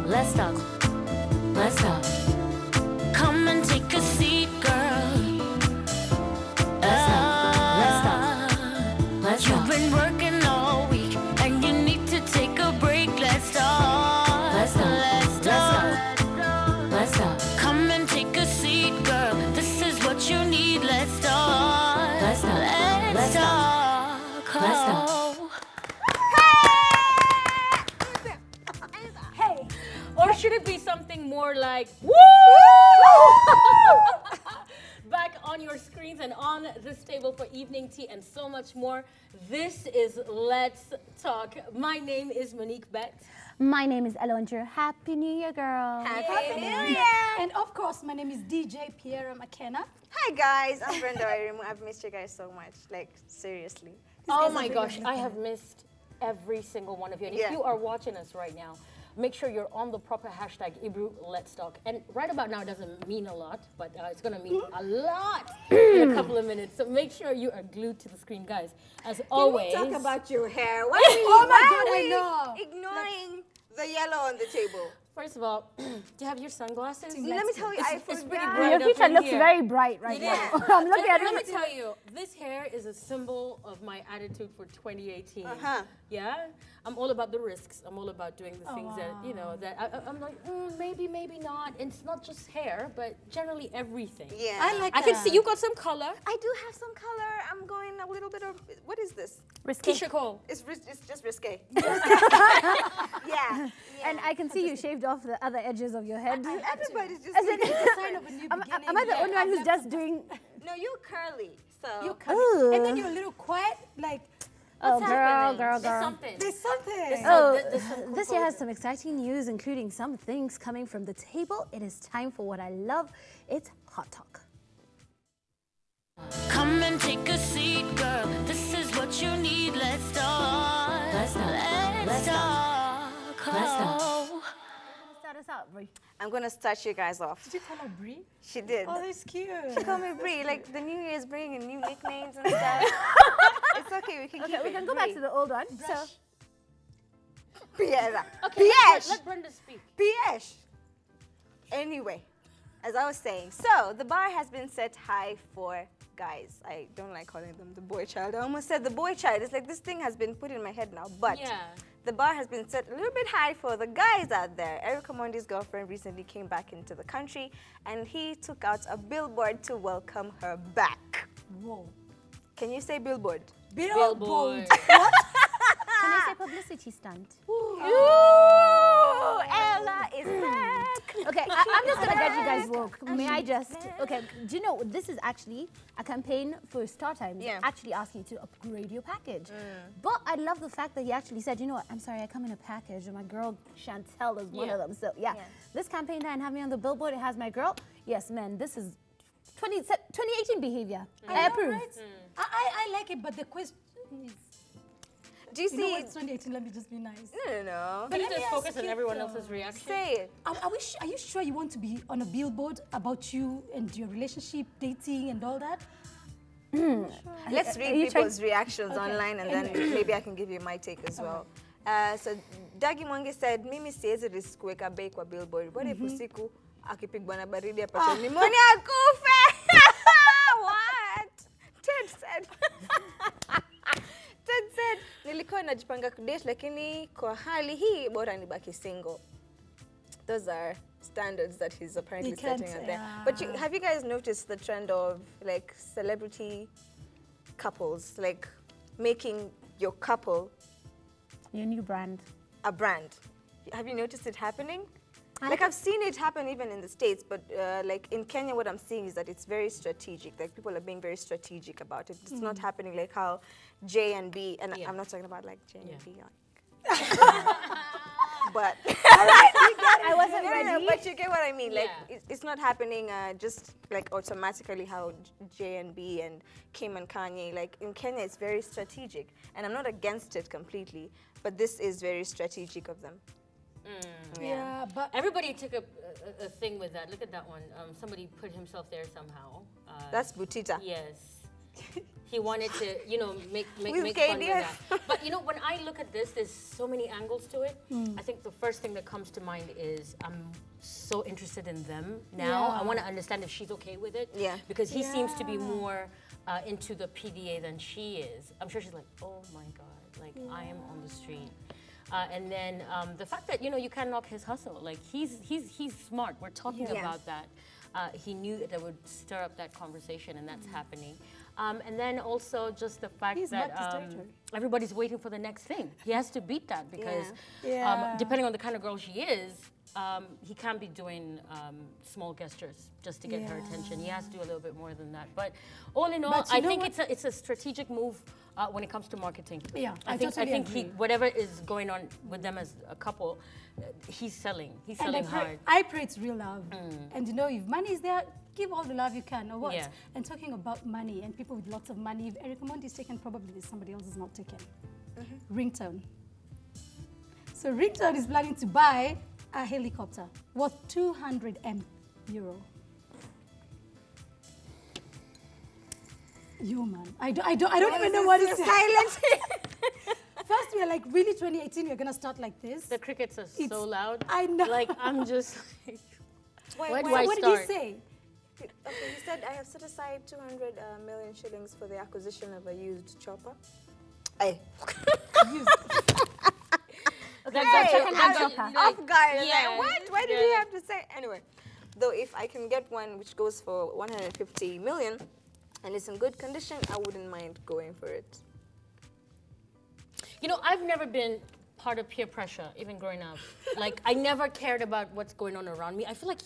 let's talk. Let's talk. Come and take a seat, girl. Let's talk. Let's talk. Let's talk. You've been working all week and you need to take a break. Let's talk. Let's talk. Let's talk. Let's talk. Come and take a seat, girl. This is what you need. Let's talk. Let's talk. Let's talk. Let's talk. Or should it be something more like, woo! Back on your screens and on this table for evening tea and so much more. This is Let's Talk. My name is Monique Bett. My name is Alondra. Happy New Year, girl. Happy New Year! And of course, my name is DJ Piera McKenna. Hi guys, I'm Brenda Irimu. I've missed you guys so much, like seriously. Oh my gosh, I have missed every single one of you. And if you are watching us right now, make sure you're on the proper hashtag Ibru Let's Talk. And right about now doesn't mean a lot, but it's going to mean a lot in a couple of minutes. So make sure you are glued to the screen, guys. As always. Can we talk about your hair? Why are we ignoring the yellow on the table? First of all, do you have your sunglasses? Let me tell you, it's pretty forgot. bright Your up future in looks here. very bright right now. I'm looking at it. Let me tell you, this hair is a symbol of my attitude for 2018. Yeah, I'm all about the risks. I'm all about doing the things that, you know, that I'm like, maybe, maybe not. And it's not just hair, but generally everything. Yeah. I can see you got some color. I do have some color. I'm going a little bit of, what is this? Risque. Keisha Cole. It's just risque. Yeah. And I can see you shaved off the other edges of your head. Everybody's just It's a sign of a new beginning. Am I the only one who's just doing... No, you curly. So You come in, and then you're a little quiet, like, Oh, girl. There's something. there's something. Oh, There's some this year has some exciting news, including some things coming from the table. It is time for what I love. It's Hot Talk. Come and take a seat, girl. This is what you need. Let's talk. Let's talk. Let's talk. Let's talk. Start us out, Bri. I'm going to start you guys off. Did you call her Brie? She did. Oh, that's cute. She called me Brie. Like, the New Year's bringing new nicknames and stuff. It's okay, we can keep Okay, we it. can go back to the old one. So, Piera. Okay, Piesh. let Brenda speak. Piesh. Anyway, as I was saying, so the bar has been set high for guys. I don't like calling them the boy child. I almost said the boy child. It's like this thing has been put in my head now. But the bar has been set a little bit high for the guys out there. Erica Mondi's girlfriend recently came back into the country and he took out a billboard to welcome her back. Whoa. Can you say billboard? Billboard. can I say publicity stunt? Ooh, Ella is back. Okay, I'm just gonna get you guys woke. May I just? Okay, do you know this is actually a campaign for StarTimes? Yeah. Actually asking you to upgrade your package. But I love the fact that he actually said, you know what? I'm sorry, I come in a package, and my girl Chantel is one of them. So yeah, this campaign and have me on the billboard. It has my girl. Yes, man, this is 2018 behavior. I approve. Right? I like it, but the question is, Do you you know see? what's 2018? Let me just be nice. No. But you let me just focus ask on you everyone though. else's reaction. Say it. Are you sure you want to be on a billboard about you and your relationship, dating, and all that? Let's read you people's reactions online and then maybe I can give you my take as well. So Dagi Mwangi said, mimi siwezi risk kuweka bei kwa billboard. What if usiku akipigwa na baridi apate pneumonia akufe? What? Ted said. Ted said, nilikuwa najipanga kudate lakini kwa hali hii bora nibaki single. Those are standards that he's apparently setting out there. But have you guys noticed the trend of like celebrity couples, like making your couple Your new brand. a brand? Have you noticed it happening? Like I've seen it happen even in the States, but like in Kenya, what I'm seeing is that it's very strategic. Like people are being very strategic about it. It's not happening like how J and B, and I'm not talking about like J and B. But I wasn't ready. but you get what I mean. Like it's not happening just like automatically how J and B and Kim and Kanye. Like in Kenya, it's very strategic, and I'm not against it completely. But this is very strategic of them. Yeah, but Everybody took a thing with that. Look at that one. Somebody put himself there somehow. That's Butita. Yes. He wanted to, you know, make fun with KDF. that. But you know, when I look at this, there's so many angles to it. I think the first thing that comes to mind is I'm so interested in them now. I want to understand if she's okay with it. Yeah. Because he seems to be more into the PDA than she is. I'm sure she's like, oh my God, like I am on the street. And then the fact that, you know, you can't knock his hustle. Like he's smart. We're talking about that. He knew that would stir up that conversation, and that's happening. And then also just the fact that everybody's waiting for the next thing. He has to beat that because depending on the kind of girl she is, he can't be doing small gestures just to get her attention. He has to do a little bit more than that. But all in all, I think it's a strategic move when it comes to marketing. Yeah, I think he, whatever is going on with them as a couple, he's selling. He's selling hard. I pray it's real love. And you know, if money is there, give all the love you can, or what? Yeah. And talking about money and people with lots of money, if Eric Omondi is taken, probably somebody else is not taken. Ringtone. So Ringtone is planning to buy a helicopter worth 200 euro. Yo, man, I don't even know what is silent. First, we are like, really, 2018, we're gonna start like this. The crickets are so loud. I know. Like I'm just like, Where do I What start? did he say? Okay, he said, I have set aside 200 million shillings for the acquisition of a used chopper. Hey. Off guard. Yeah. Like, what? Why did he have to say? Anyway, though if I can get one which goes for 150 million and it's in good condition, I wouldn't mind going for it. You know, I've never been part of peer pressure, even growing up. Like, I never cared about what's going on around me. I feel like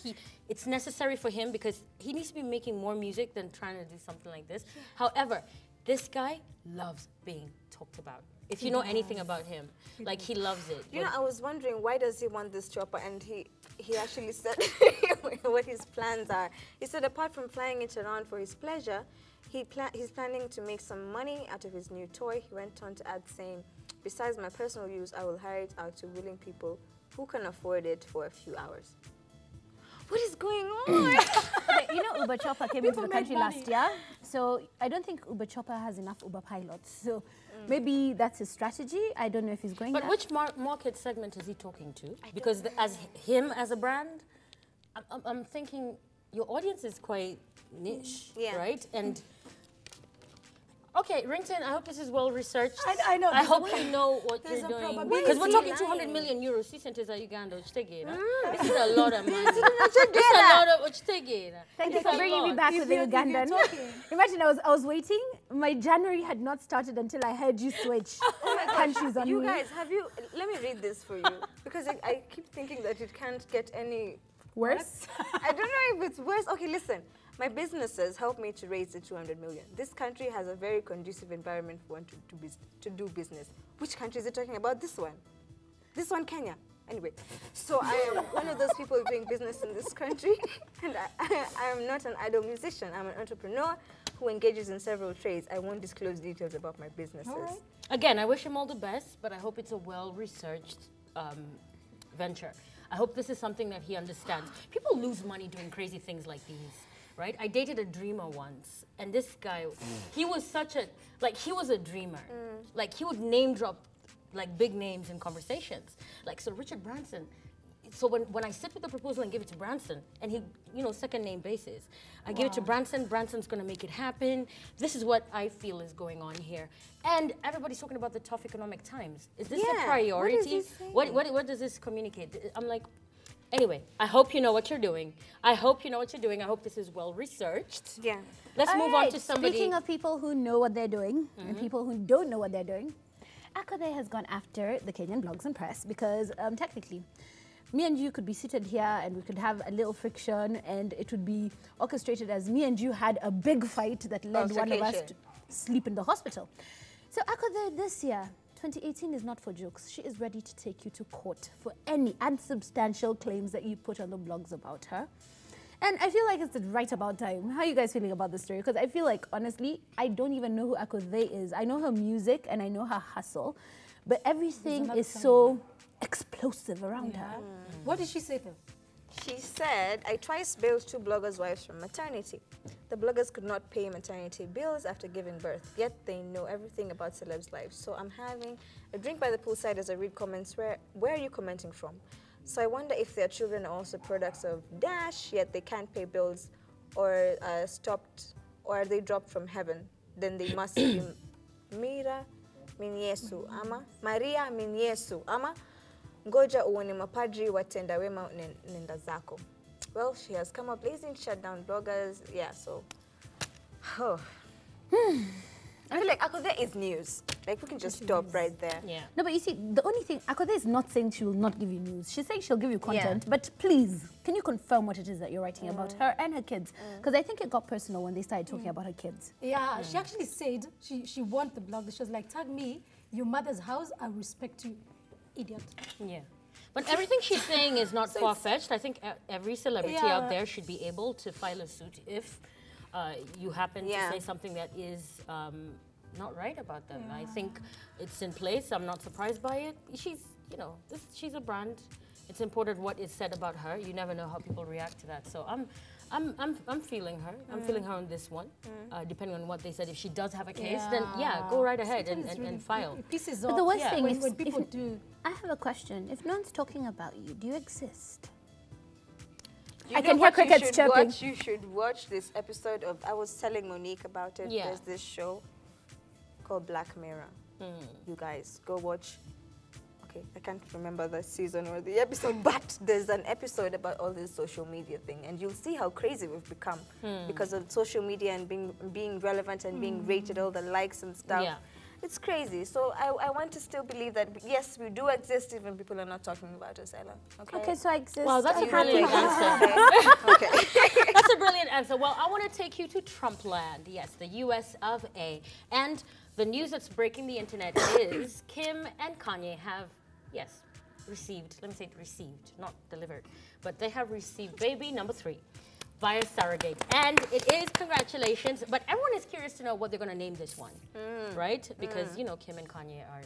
it's necessary for him because he needs to be making more music than trying to do something like this. However, this guy loves being talked about. If you know anything about him, like he loves it. You know, I was wondering why does he want this chopper, and he actually said what his plans are. He said apart from flying it around for his pleasure, he's planning to make some money out of his new toy. He went on to add saying, besides my personal use, I will hire it out to willing people who can afford it for a few hours. What is going on? Okay, you know, Uber Chopper came into the country last year, so I don't think Uber Chopper has enough Uber pilots. So maybe that's his strategy. I don't know if he's going But there. which market segment is he talking to? Because as him as a brand, I'm thinking your audience is quite niche, right? And okay, Ringtone, I hope this is well researched. I know. I hope you know what you're a doing. probability. Because we're talking 200 million euros. This is Uganda. This is a lot of money. This is a lot of Thank you for bringing me back with the Ugandan. Imagine I was waiting. My January had not started until I heard you switch countries on You me. guys, let me read this for you, because I keep thinking that it can't get any Worse? I don't know if it's worse. Okay, listen. My businesses help me to raise the 200 million. This country has a very conducive environment for one to do business. Which country is it talking about? This one. This one, Kenya. Anyway, so I am one of those people doing business in this country, and I am not an idle musician. I'm an entrepreneur who engages in several trades. I won't disclose details about my businesses. All right. Again, I wish him all the best, but I hope it's a well-researched venture. I hope this is something that he understands. People lose money doing crazy things like these, right? I dated a dreamer once, and this guy, he was such a, like, he was a dreamer. Like, he would name drop, like, big names in conversations. Like, so Richard Branson. So when I sit with the proposal and give it to Branson, and he, you know, second name basis, I give it to Branson, Branson's gonna make it happen. This is what I feel is going on here. And everybody's talking about the tough economic times. Is this a priority? What does this communicate? I'm like, anyway, I hope you know what you're doing. I hope you know what you're doing. I hope this is well researched. Yeah. Let's move on to somebody. Speaking of people who know what they're doing and people who don't know what they're doing, Akode has gone after the Kenyan Blogs and Press because technically, me and you could be seated here and we could have a little friction and it would be orchestrated as me and you had a big fight that led one of us to sleep in the hospital. So Akode this year, 2018 is not for jokes. She is ready to take you to court for any unsubstantial claims that you put on the blogs about her. And I feel like it's right about time. How are you guys feeling about this story? Because I feel like, honestly, I don't even know who Akode is. I know her music and I know her hustle, but everything is so explosive around her. What did she say though? She said, I twice bailed 2 bloggers' wives from maternity. The bloggers could not pay maternity bills after giving birth, yet they know everything about celebs' lives. So I'm having a drink by the poolside as I read comments. Where are you commenting from? So I wonder if their children are also products of Dash, yet they can't pay bills, or stopped, or are they dropped from heaven? Then they must be Mira min Yesu ama Maria min Yesu ama ngoja uone mapadri watenda wema nenda zako. Well, she has come up blazing, shut down bloggers. Yeah, so. Oh. I feel like Akode is news. Like, we can just stop right there. Yeah. No, but you see, the only thing, Akode is not saying she will not give you news. She's saying she'll give you content, but please, can you confirm what it is that you're writing about her and her kids? Because I think it got personal when they started talking about her kids. Yeah, she actually said she want the blog. She was like, tag me, your mother's house, I respect you, idiot. Yeah. But everything she's saying is not far-fetched. I think every celebrity out there should be able to file a suit if you happen to say something that is not right about them. I think it's in place. I'm not surprised by it. She's, you know, she's a brand. It's important what is said about her. You never know how people react to that. So I'm feeling her. I'm feeling her on this one. Depending on what they said, if she does have a case, then go right ahead and file. It pisses But off. the worst thing when, is, when people do. I have a question. If no one's talking about you, do you exist? You I know can hear what you crickets should chirping. watch? You should watch this episode of, I was telling Monique about it. Yeah. There's this show called Black Mirror. You guys, go watch. Okay, I can't remember the season or the episode, but there's an episode about all this social media thing, and you'll see how crazy we've become because of social media and being relevant and being rated, all the likes and stuff. Yeah. It's crazy. So I want to still believe that, yes, we do exist even people are not talking about us, Ella. Okay, Okay, so I exist. Well, that's a I'm brilliant happy. answer. Okay. That's a brilliant answer. Well, I want to take you to Trumpland. Yes, the US of A. And the news that's breaking the internet is Kim and Kanye have, yes, received, let me say received, not delivered, but they have received baby number 3 via surrogate. And it is congratulations, but everyone is curious to know what they're going to name this one, right? Because, you know, Kim and Kanye are,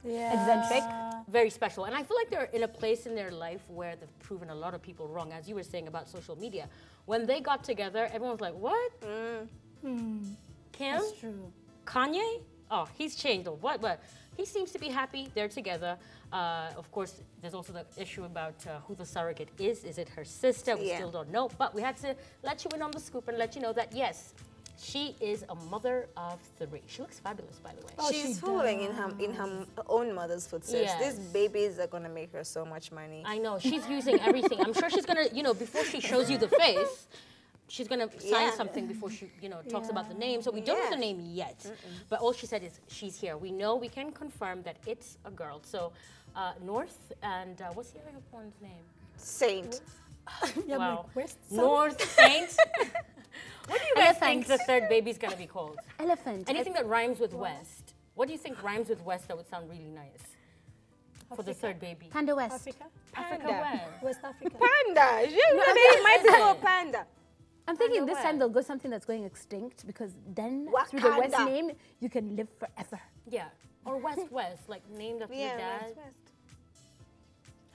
Eccentric. very special. And I feel like they're in a place in their life where they've proven a lot of people wrong. As you were saying about social media, when they got together, everyone was like, what? Kim? That's true. Kanye? Oh, he's changed. Or what? But he seems to be happy. They're together. Of course, there's also the issue about who the surrogate is. Is it her sister? We still don't know. But we had to let you in on the scoop and let you know that, yes, she is a mother of 3. She looks fabulous, by the way. Oh, She's following in her own mother's footsteps. Yes. These babies are gonna make her so much money. I know. She's using everything. I'm sure she's going to, you know, before she shows you the face, she's going to sign something before she, you know, talks about the name. So we don't know the name yet. But all she said is she's here. We know, we can confirm that it's a girl. So North and what's the other one's name? Saint. Yeah, Wow. like West. North Saint. What do you guys think Elephant. the third baby's going to be called? Elephant. Anything that rhymes with West. What do you think rhymes with West that would sound really nice for the third baby? Panda West. Africa. Africa Panda. West. West Africa. Panda. You know, they might be called Listen. Panda. I'm thinking Panda this time West. they'll go something that's going extinct because then through the West Wakanda. name you can live forever. Yeah. Or West West, like named after your dad. West, West.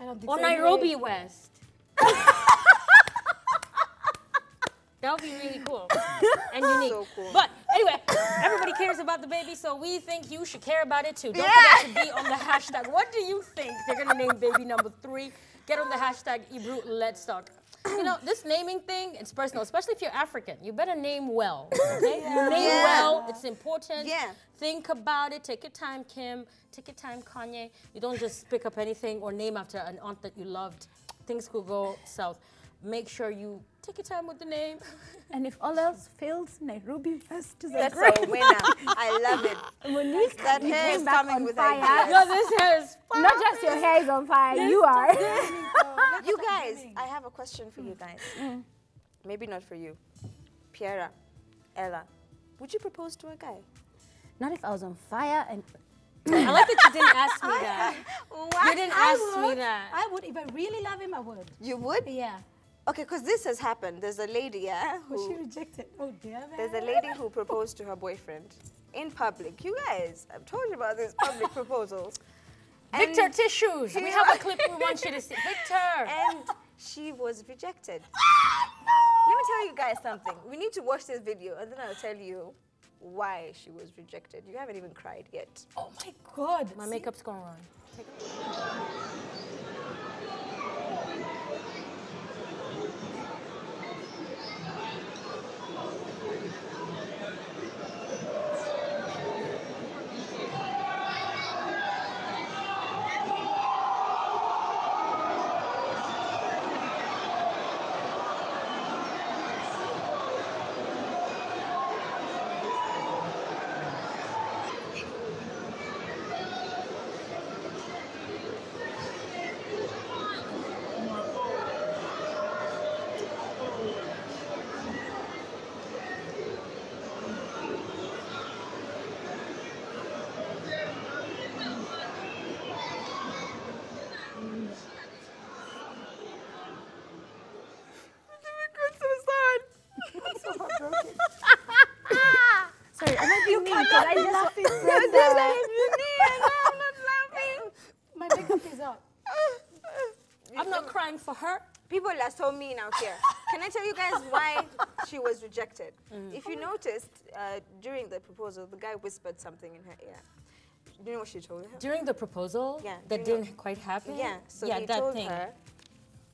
I don't think Or so. Nairobi West. That would be really cool and unique. So cool. But anyway, everybody cares about the baby, so we think you should care about it too. Don't forget to be on the hashtag. What do you think they're going to name baby number 3? Get on the hashtag Ibru Let's Talk. You know, this naming thing, it's personal, especially if you're African. You better name well, okay? You name well, it's important. Yeah. Think about it. Take your time, Kim. Take your time, Kanye. You don't just pick up anything or name after an aunt that you loved. Things could go south. Make sure you take your time with the name. And if all else fails, Nairobi West is a That's great a winner. I love it. Monique, That you hair came is back coming on with fire. ideas. No, this hair is fire. Not just your hair is on fire, you are. You guys, I have a question for you guys. Maybe not for you. Piera, Ella, would you propose to a guy? Not if I was on fire and I like that you didn't ask me that. What? You didn't ask me that. I would, if I really love him, I would. You would? Yeah. Okay, because this has happened. There's a lady, Was she who rejected? Oh, dear. there's a lady who proposed to her boyfriend in public. You guys, I've told you about these public proposals. And- Victor Tissues. We have a clip we want you to see. Victor. And she was rejected. Let me tell you guys something. We need to watch this video, and then I'll tell you why she was rejected. You haven't even cried yet. Oh my God. My makeup's going on. Sorry, am I being mean? Because I just laughing, I'm not laughing. My makeup is out. I'm not crying for her. People are so mean out here. Can I tell you guys why she was rejected? If you noticed, during the proposal, the guy whispered something in her ear. Do you know what she told him? During the proposal, Yeah, that do you know- didn't quite happen. Yeah, so yeah, he that told thing. her,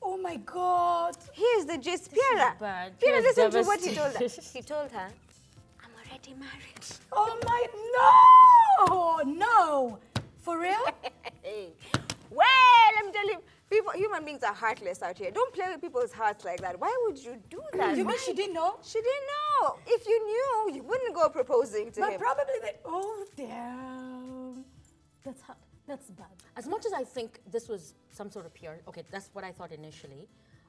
Oh my God. here's the gist, Piera. bad. Piera, Piera's listen to what he told her. devastated. He told her, I'm already married. Oh my, no. For real? Well, I'm telling you, people, human beings are heartless out here. Don't play with people's hearts like that. Why would you do that? You mean Why? she didn't know? She didn't know. If you knew, you wouldn't go proposing to But him. probably they, oh damn. That's hard. That's bad. As much as I think this was some sort of PR, okay, that's what I thought initially.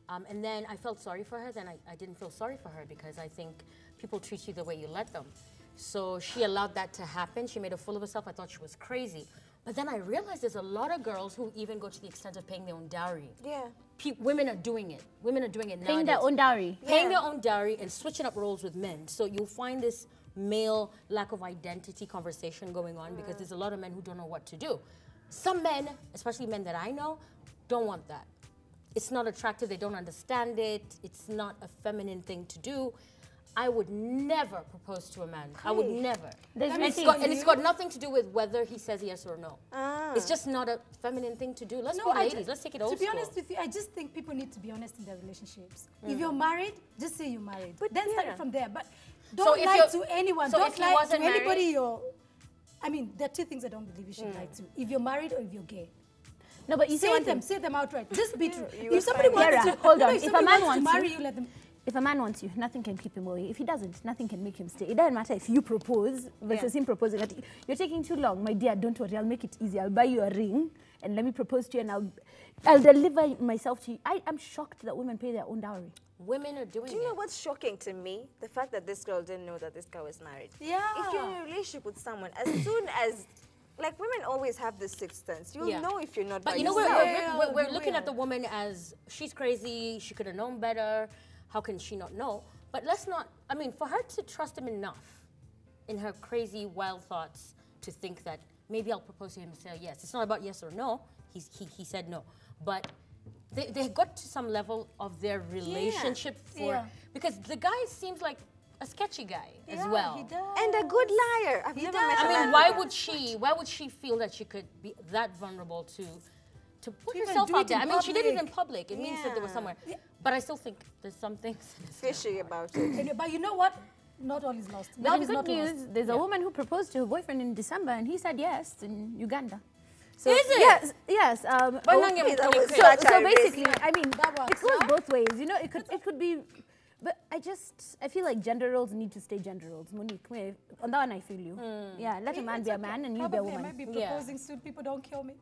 And then I felt sorry for her, then I didn't feel sorry for her because I think people treat you the way you let them. So she allowed that to happen. She made a fool of herself. I thought she was crazy. But then I realized there's a lot of girls who even go to the extent of paying their own dowry. Yeah. Women are doing it. Women are doing it now. paying their own dowry. Paying their own dowry and switching up roles with men. So you'll find this male lack of identity conversation going on because there's a lot of men who don't know what to do. Some men, especially men that I know, don't want that. It's not attractive, they don't understand it, it's not a feminine thing to do. I would never propose to a man. I would never. There's And it's got nothing to do with whether he says yes or no. It's just not a feminine thing to do. Let's be ladies, let's take it old To be school. honest with you, I just think people need to be honest in their relationships. If you're married, just say you're married. But then start yeah. it from there. But don't if lie you're- to anyone. so Don't if he lie to wasn't anybody married- you're... I mean, there are two things I don't believe you should lie to. If you're married or if you're gay. No, but you see one thing. Say them outright. Just be true. You were If somebody fine. wants Yara, to... hold No, on. if If a somebody man wants to wants marry you- you, let them... If a man wants you, nothing can keep him away. If he doesn't, nothing can make him stay. It doesn't matter if you propose versus him proposing. That you're taking too long, my dear. Don't worry, I'll make it easy. I'll buy you a ring and let me propose to you, and I'll deliver myself to you. I'm shocked that women pay their own dowry. Women are doing Do you know it. what's shocking to me? The fact that this girl didn't know that this guy was married. Yeah. If you're in a relationship with someone, as soon as, like, women always have this sixth sense. You'll Yeah. know if you're not But by you know, yourself. we're looking at the woman as she's crazy, she could have known better, how can she not know? But let's not, I mean, for her to trust him enough in her crazy, wild thoughts to think that maybe I'll propose to him and say yes. It's not about yes or no, he said no. But they got to some level of their relationship because the guy seems like a sketchy guy as well. He does. And a good liar. I've never met a I man mean, why like would she feel that she could be that vulnerable to put even herself do out it there? in I mean, she did it in public. public. It means that there was Yeah. somewhere. But I still think there's some things. fishy about it. And- but you know what? Not all is lost. But Love in is good not news, lost. there's a woman who proposed to her boyfriend in December, and he said yes in Uganda. So, Is it? Yes, yes. Okay, that was so, such so a basically, risk. I mean, That works, it goes no? both ways. You know, it could be, but I feel like gender roles need to stay gender roles. Monique, on that one I feel you. Yeah, let a man be a man and you be a Probably I woman. might be Yeah. proposing soon. People don't kill me.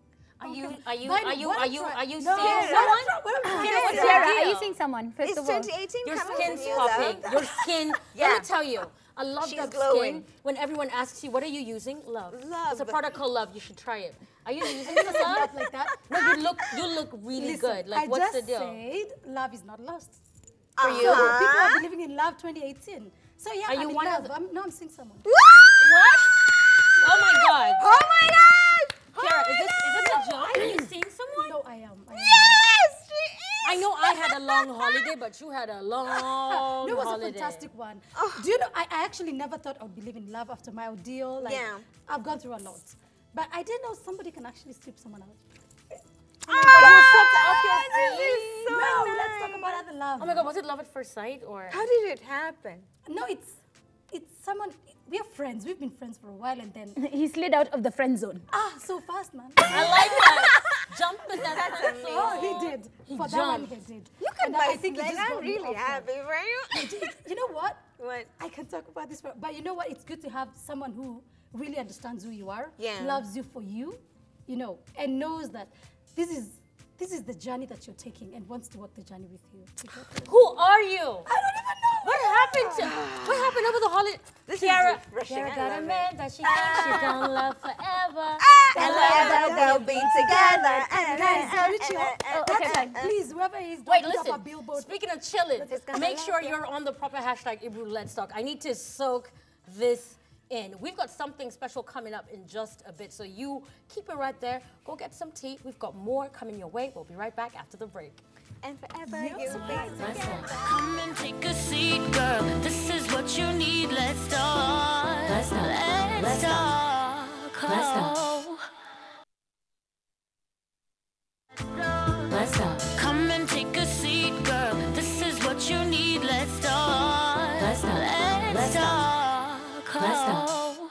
Are Don't you kill me. are you Fine, are you what are I'm you trying- are you No, seeing what I'm someone? trying- what I'm trying- Kira, what's Sarah, your are you deal? seeing someone? First It's of all, 2018 Your coming skin's to you, popping. though. Your skin. Yeah. Let me tell you, a love She's duck glowing. skin. When everyone asks you, what are you using? Love. Love. It's a product called Love. You should try it. Are you using this love? Not like that. No, you look really Listen, good. Like, I what's just the deal? said love is not lost. For So you. people are believing in love 2018. So yeah, Are I'm you in one of love. the- I'm seeing someone. What? Oh my God. Oh my God! Kara, is this a joke? Are you seeing someone? No, I am. Yes, she I know I had a long holiday, but you had a long It was holiday. a fantastic one. Do you know, I actually never thought I would believe in love after my ordeal. Like, Yeah. I've gone through a lot. But I didn't know somebody can actually strip someone out. You sucked up your feet. So No, nice. let's talk about other love. Oh my God, was it love at first sight or? How did it happen? No, it's someone, we are friends. We've been friends for a while and then, He slid out of the friend zone. so fast, man. I like that. Jump in that friend zone. Oh, he did. For that one, he did. You can And I think it just I'm got me really off guard. happy for you. You know what? What? I can talk about this, but you know what? It's good to have someone who really understands who you are, Yeah. loves you for you, you know, and knows that this is the journey that you're taking and wants to walk the journey with you. Who are you? I don't even know. What happened over the holiday? This Kiara, is refreshing. Kiara I got a love man that she thinks she's gonna love forever. And forever they'll be together. Guys, Richie, okay, fine. please, whoever is, don't Wait, put up a listen. billboard. Speaking of chilling, gonna make love sure you. you're on the proper hashtag Ibru Let's Talk. I need to soak this in. We've got something special coming up in just a bit, so you keep it right there. Go get some tea. We've got more coming your way. We'll be right back after the break. And forever you'll be together. Come and take a seat, girl. This is what you need. Let's talk. Let's talk. Let's talk. Let's talk. Let's talk. Come and take a seat, girl. This is what you need. Let's talk. Let's talk. Let's talk. Let's talk.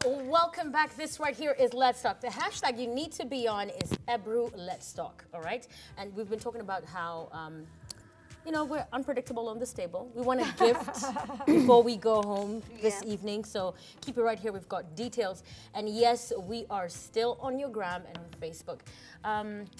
Welcome back. This right here is Let's Talk. The hashtag you need to be on is Ebru Let's Talk, all right? And we've been talking about how, you know, we're unpredictable on this table. We want a gift before we go home this evening, so keep it right here. We've got details. And yes, we are still on your gram and on Facebook.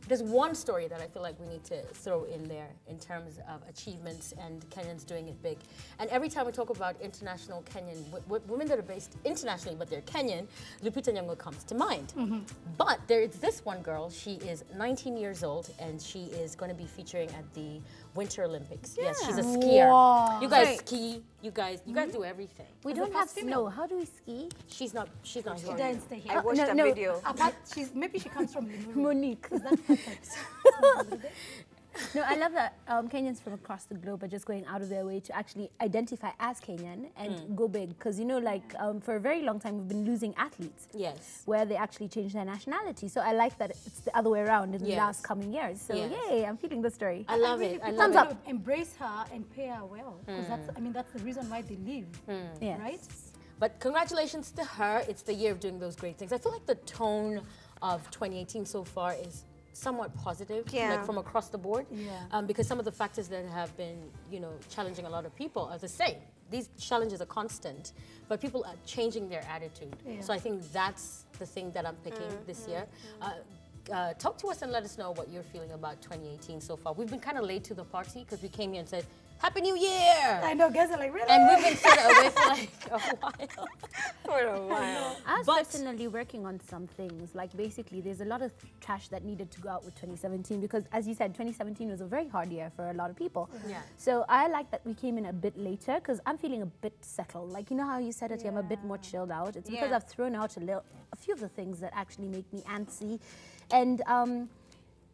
There's one story that I feel like we need to throw in there in terms of achievements and Kenyans doing it big. And every time we talk about international Kenyan, women that are based internationally, but they're Kenyan, Lupita Nyong'o comes to mind. But there is this one girl, she is 19 years old, and she is going to be featuring at the Winter Olympics. Yes, she's a skier. Wow. You guys ski, you guys do everything. We don't have snow. How do we ski? She's not She here. doesn't stay here. I watched a no. video. Apart, maybe she comes from Limuru. Monique. No, I love that Kenyans from across the globe are just going out of their way to actually identify as Kenyan and go big. Because, you know, like for a very long time, we've been losing athletes. Yes. Where they actually change their nationality. So I like that it's the other way around in the Yes. last coming years. So Yes. yay, I'm feeling the story. I love it. I love Thumbs it. up. Embrace her and pay her well. Because that's the reason why they live, Yes. right? But congratulations to her. It's the year of doing those great things. I feel like the tone of 2018 so far is somewhat positive, Yeah. like from across the board. Yeah. Because some of the factors that have been, you know, challenging a lot of people are the same. These challenges are constant, but people are changing their attitude. Yeah. So I think that's the thing that I'm picking this year. Talk to us and let us know what you're feeling about 2018 so far. We've been kind of late to the party because we came here and said, Happy New Year! I know, guys are like, really? And we've been sort of away for like a while. For a while. I was But- personally working on some things. Like basically, there's a lot of trash that needed to go out with 2017 because, as you said, 2017 was a very hard year for a lot of people. Yeah. So I like that we came in a bit later because I'm feeling a bit settled. Like, you know how you said it, I'm a bit more chilled out. It's because Yeah. I've thrown out a few of the things that actually make me antsy, and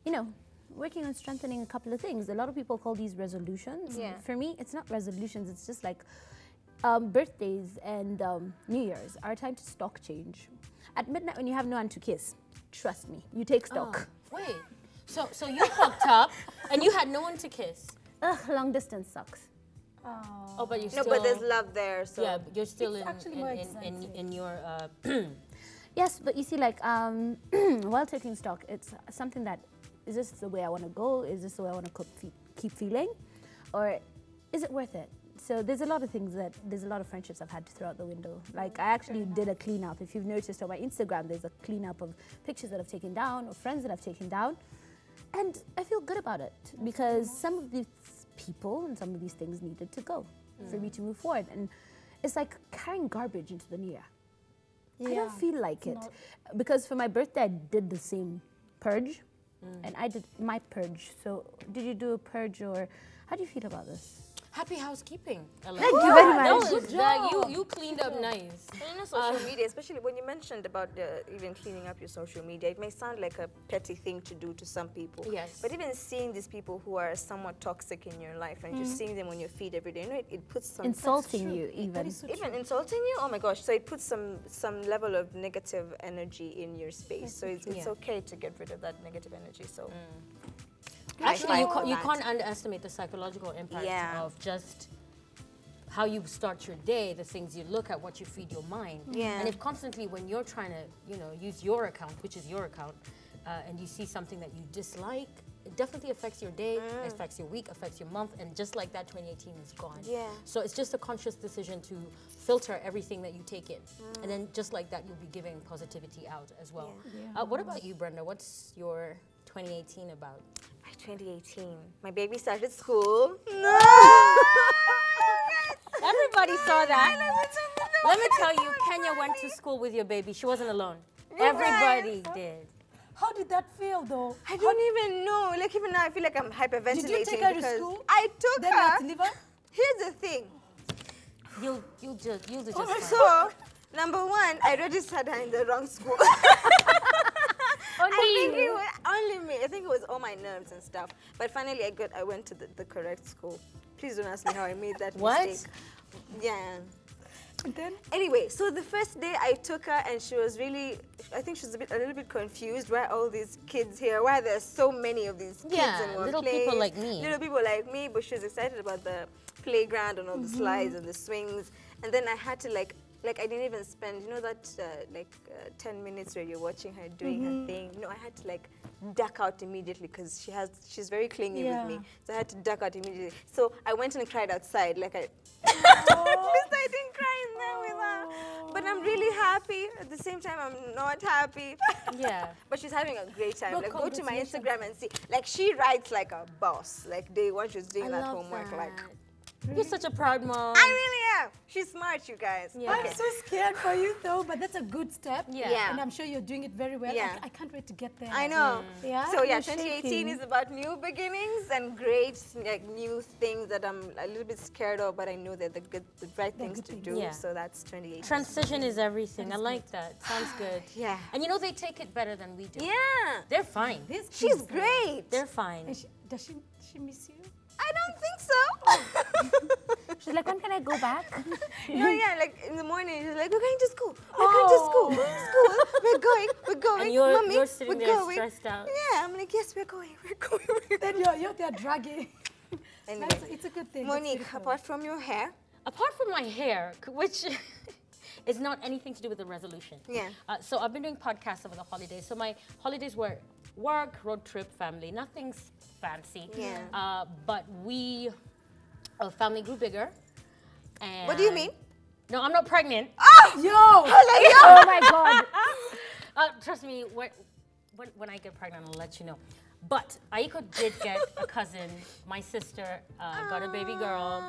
you know, working on strengthening a couple of things. A lot of people call these resolutions. Yeah. For me, it's not resolutions. It's just like birthdays and New Year's are a time to stock change. At midnight when you have no one to kiss, trust me, you take stock. Wait, so you hooked up and you had no one to kiss? Ugh, long distance sucks. Oh, but you No, still... but there's love there, so. Yeah, you're still It's actually more in your... Yes, but you see, like, while taking stock, it's something that, is this the way I want to go? Is this the way I want to keep feeling? Or is it worth it? So there's a lot of things there's a lot of friendships I've had to throw out the window. Like, I actually did a cleanup. If you've noticed on my Instagram, there's a cleanup of pictures that I've taken down, or friends that I've taken down. And I feel good about it because some of these people and some of these things needed to go for me to move forward. And it's like carrying garbage into the new year. I don't feel like it. Because for my birthday, I did the same purge. And I did my purge. So did you do a purge, or how do you feel about this? Happy housekeeping. Ella. Thank you very That much. was that you cleaned up nice. You know, social media, especially when you mentioned about even cleaning up your social media, it may sound like a petty thing to do to some people. Yes. But even seeing these people who are somewhat toxic in your life and just seeing them on your feed every day, you know, it puts some... Insulting you even. Even insulting you? Oh my gosh. So it puts some level of negative energy in your space. So it's okay to get rid of that negative energy. So Actually, you fight you that. can't underestimate the psychological impact Yeah. of just how you start your day, the things you look at, what you feed your mind. Yeah. And if constantly when you're trying to, you know, use your account, which is your account, and you see something that you dislike, it definitely affects your day, affects your week, affects your month, and just like that, 2018 is gone. Yeah. So it's just a conscious decision to filter everything that you take in. And then just like that, you'll be giving positivity out as well. What about you, Brenda? What's your 2018 about? 2018, my baby started school. Everybody saw that. Let me tell you, Kenya went to school with your baby. She wasn't alone. Everybody did. How did that feel, though? I don't even know. Like, even now, I feel like I'm hyperventilating. Did you take her to because school? I took Then you had her. to leave her? Here's the thing. You'll do just fine. So, number one, I registered her in the wrong school. I think it was only me. I think it was all my nerves and stuff. But finally, I went to the correct school. Please don't ask me how I made that What? mistake. Yeah. And then? Anyway, so the first day I took her and she was really, I think she was a little bit confused. Why all these kids here? Why there's so many of these kids Yeah, in one little place? people like me. Little people like me, but she was excited about the playground and all the slides and the swings. And then I had to like I didn't even spend, you know that 10 minutes where you're watching her doing her thing. No, I had to like duck out immediately because she's very clingy with me. So I had to duck out immediately. So I went and cried outside. Like at least I didn't cry in there with her. But I'm really happy. At the same time, I'm not happy. Yeah. But she's having a great time. Well, Like, go to my congratulations. Instagram and see. Like, she writes like a boss. Like, day one, she was doing that homework. Like, You're such a proud mom. I really am. She's smart, you guys. Yeah. I'm so scared for you, though, but that's a good step. Yeah. And I'm sure you're doing it very well. Yeah. I can't wait to get there. I know. Yeah, So yeah, you're 2018 shaking. is about new beginnings and great, like new things that I'm a little bit scared of, but I know they're the right things good to things. do. Yeah. So that's 2018. Transition is everything. I like that. Sounds good. Yeah. And you know, they take it better than we do. Yeah. They're fine. This She's kid's- great. They're fine. And does she miss you? I don't think so. She's like, when can I go back? No, yeah, like in the morning, she's like, we're going to school. We're going to school. School. We're going. And you're Mommy, sitting we're there going. stressed out. Yeah, I'm like, yes, we're going. We're going. Then you're there dragging. Anyway, It's a good thing. That's Monique, beautiful. apart from your hair, Apart from my hair, which is not anything to do with the resolution. Yeah. So I've been doing podcasts over the holidays. So my holidays were work, road trip, family. Nothing's fancy. Yeah. But our family grew bigger. And what do you mean? No, I'm not pregnant. Yo! Oh my God. Trust me, when I get pregnant, I'll let you know. But Aiko did get a cousin. My sister got a baby girl.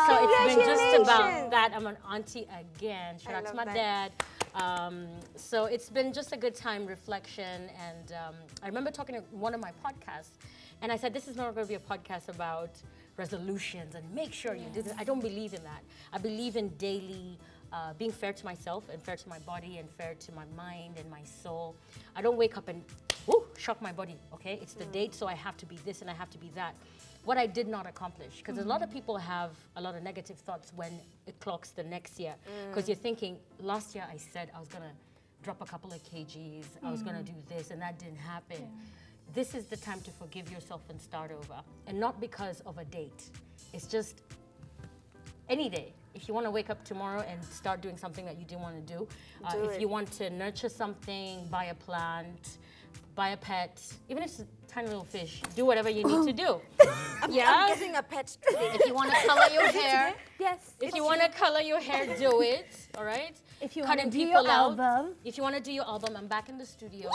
So it's been just about Congratulations. that. I'm an auntie again. Shout out to love my that. dad. So it's been just a good time, reflection. And I remember talking to one of my podcasts, and I said, this is not going to be a podcast about resolutions and make sure you do this. I don't believe in that. I believe in daily being fair to myself and fair to my body and fair to my mind and my soul. I don't wake up and shock my body, okay? It's the date, so I have to be this and I have to be that. What I did not accomplish, because a lot of people have a lot of negative thoughts when it clocks the next year. Because you're thinking, last year I said I was gonna drop a couple of kgs, I was gonna do this, and that didn't happen. This is the time to forgive yourself and start over. And not because of a date. It's just any day. If you want to wake up tomorrow and start doing something that you didn't want to do, if you want to nurture something, buy a plant, buy a pet, even if it's a tiny little fish, do whatever you need to do. I'm Yeah? getting a pet today. If you want to color your hair, Yes. if you want to color your hair, do it. All right? If you Cutting want to do people your out. album. If you want to do your album, I'm back in the studio.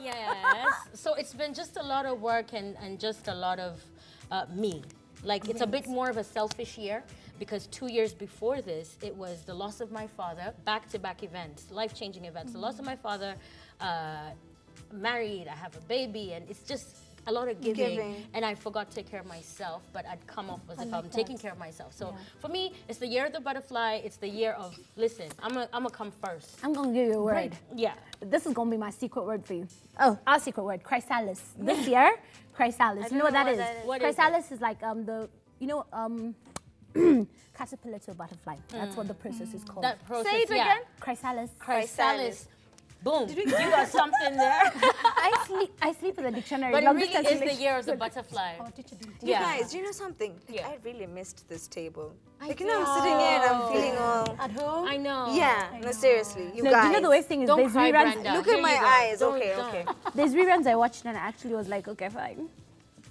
Yay! Yes. So it's been just a lot of work and just a lot of me. Like, it's a bit more of a selfish year because 2 years before this, it was the loss of my father, back-to-back events, life-changing events. The loss of my father, married, I have a baby, and it's just a lot of giving, Giving. and I forgot to take care of myself, but I'd come off as if I'm taking care of myself. So for me, it's the year of the butterfly. It's the year of, listen, I'm gonna come first. I'm gonna give you a word. Right. Yeah. This is gonna be my secret word for you. Oh, our secret word, chrysalis. This year, chrysalis. You know what that is? What is Chrysalis is like caterpillar to a butterfly. That's what the process is called. That process. Say it yeah. again. Chrysalis. Chrysalis. Boom. You got something there. I sleep in the dictionary. But it Long really distance is the relationship. year of the butterfly. Our teacher didn't. You Yeah. guys, do you know something? Like, Yeah. I really missed this table. I Like, you know, I'm sitting here and I'm feeling all... At home? I know. Yeah, no, seriously. You No, guys. do you know the worst thing is Don't there's cry, reruns. Brenda. Look Here at my you go. eyes. Don't- Okay, don't. okay. There's reruns I watched and I actually was like, okay, fine.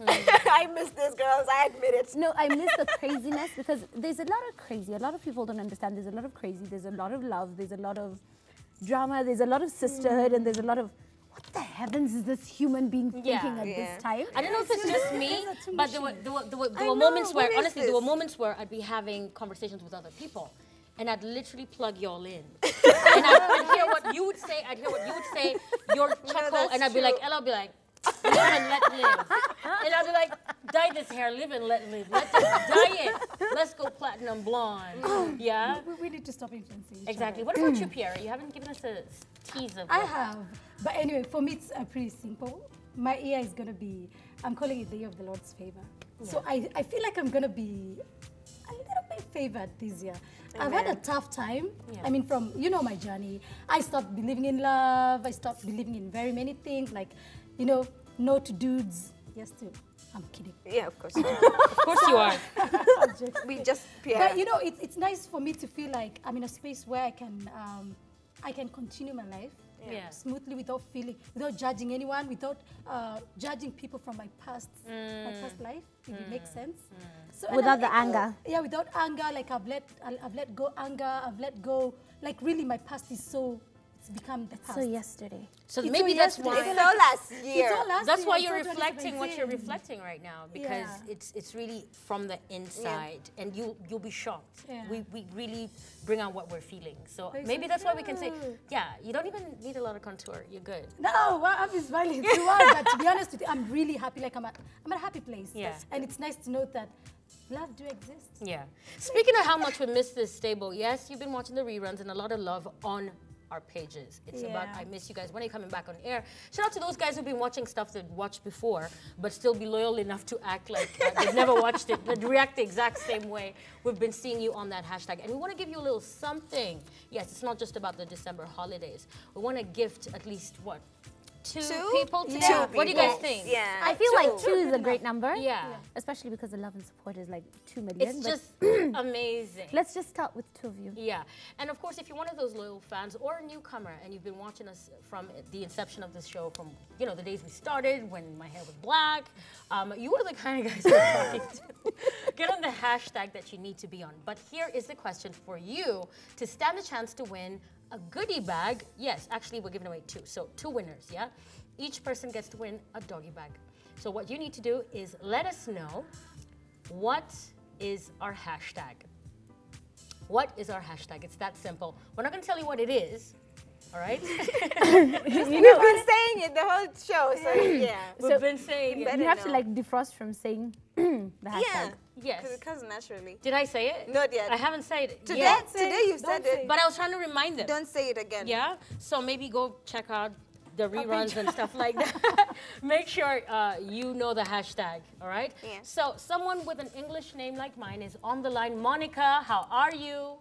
I missed this, girls. I admit it. No, I miss the craziness because there's a lot of crazy. A lot of people don't understand. There's a lot of crazy. There's a lot of love. There's a lot of drama. There's a lot of sisterhood, and there's a lot of what the heavens is this human being thinking at Yeah. this time? I don't know if it's just me, but there were I know, moments where, what is honestly, there were this? moments where I'd be having conversations with other people, and I'd literally plug y'all in. And I'd hear what you would say, I'd hear what you would say, your chuckle, that's and I'd be like, true. Ella would be like, live and let live. And I'd be like, dye this hair, live and let live. Let's just dye it. Let's go platinum blonde. Yeah? We need to stop influencing each Exactly. other. What about you, Pierre? You haven't given us a tease of I what- have. But anyway, for me, it's pretty simple. My year is going to be, I'm calling it the year of the Lord's favor. So I feel like I'm going to be a little bit favored this year. I've had a tough time. Yeah. I mean, from, you know, my journey. I stopped believing in love. I stopped believing in very many things, like, you know, no to dudes. Yes, to. I'm kidding. Yeah, of course. Of course you are. We just... Yeah. But, you know, it's nice for me to feel like I'm in a space where I can continue my life. Yeah. Smoothly, without judging anyone, without judging people from my past life, if it makes sense. So, and Without I'm the able- anger. Yeah, without anger, like I've let go anger, I've let go, like really my past is so, it's become the past. So yesterday. So It's maybe all that's yesterday. why. It's all last year. It's all last That's year, why it's you're all reflecting what you're 2017. reflecting right now, because Yeah. it's really from the inside, and you'll be shocked. Yeah. We really bring out what we're feeling. So It's maybe like, that's why we can say, "Oh." yeah, you don't even need a lot of contour. You're good. No, well, I'm smiling too hard, but to be honest with you, I'm really happy. Like I'm at a happy place. Yeah. And it's nice to know that love do exist. Yeah. Speaking of how much we miss this stable, yes, you've been watching the reruns and a lot of love on our pages. It's about Yeah. I miss you guys. When are you coming back on air? Shout out to those guys who've been watching stuff they've watched before, but still be loyal enough to act like they've never watched it, but react the exact same way. We've been seeing you on that hashtag, and we want to give you a little something. Yes, it's not just about the December holidays. We want to gift at least what? Two people today? Two What do you guys people. think? Yeah. I feel like two is a great number. Yeah. Especially because the love and support is like 2 million. It's but just amazing. let's just start with 2 of you. Yeah, and of course, if you're one of those loyal fans or a newcomer and you've been watching us from the inception of this show, from the days we started when my hair was black, you are the kind of guys we're talking to. Get on the hashtag that you need to be on. But here is the question for you to stand a chance to win a goodie bag. Yes, actually, we're giving away 2, so 2 winners. Yeah, each person gets to win a doggy bag. So what you need to do is let us know what is our hashtag. What is our hashtag? It's that simple. We're not going to tell you what it is, all right? We've been saying it the whole show, so yeah. We've been saying it. better You have to know. like defrost from saying the hashtag. Yeah. Yes. It comes naturally. Did I say it? Not yet. I haven't said it Today, yet. today you said it. But I was trying to remind them. Don't say it again. Yeah? So maybe go check out the reruns and stuff like that. Make sure you know the hashtag, all right? Yeah. So someone with an English name like mine is on the line. Monica, how are you?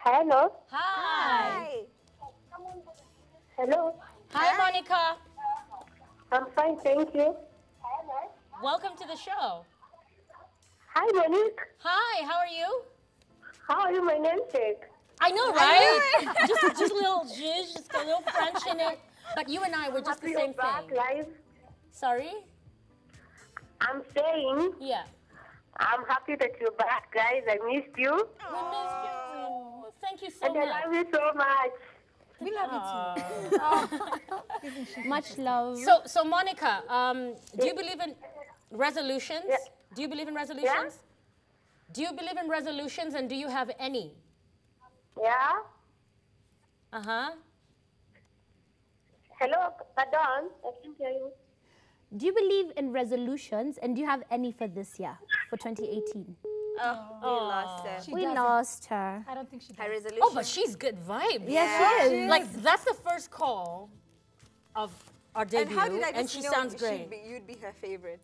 Hello. Hi. Hi. Hello. Hi, Monica. I'm fine, thank you. Welcome to the show. Hi, Monique. Hi, how are you? How are you, my namesake? I know, right? just a little zhuzh, just a little French in it. But you and I were just the Happy same you're back thing. live. Sorry? I'm saying Yeah. I'm happy that you're back, guys. I missed you. We missed you. Thank you so And I much. love you so much. We love you too. Much love. So Monica, do you believe in resolutions? Yeah. Do you believe in resolutions? Do you believe in resolutions, and do you have any? Yeah? Uh-huh. Hello, pardon. I can't hear you. do you believe in resolutions, and do you have any for this year, for 2018? Oh, we lost her. She We doesn't. lost her. I don't think she Her does. resolution. Oh, but she's good vibes. Yes, she is. Like, that's the first call of our And debut, how did I and just she know sounds great. you'd be her favorite?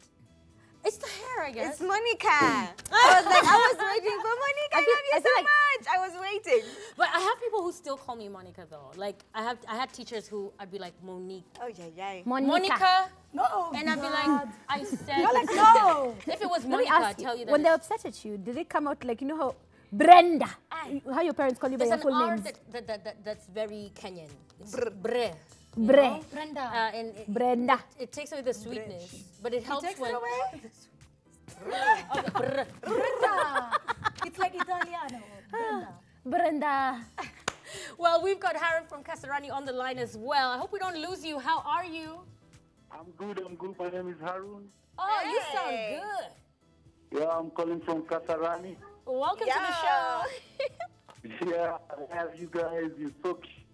It's the hair, I guess. It's Monica. I was waiting for Monica. I feel- love you I feel so like- much. I was waiting. But I have people who still call me Monica, though. Like, I had teachers who I'd be like, Monique. Oh, yeah. Monica. No. And I'd be like, God. I said. You're like, no. If it was Let me Monica, I'd ask tell you you, that. when they're upset at you, do they come out like, you know how, Brenda, how your parents call you by there's your an full R names? that's very Kenyan. It's bre. Bre, Brenda. And Brenda. it takes away the sweetness, but it helps takes it when. away? Brr. Brenda. It's like Italiano. Brenda. Brenda. Well, we've got Haran from Kasarani on the line as well. I hope we don't lose you. How are you? I'm good. My name is Harun. Oh, you sound Hey. good. Yeah, I'm calling from Kasarani. Welcome to the show. Yeah, I have you guys. You're so cute.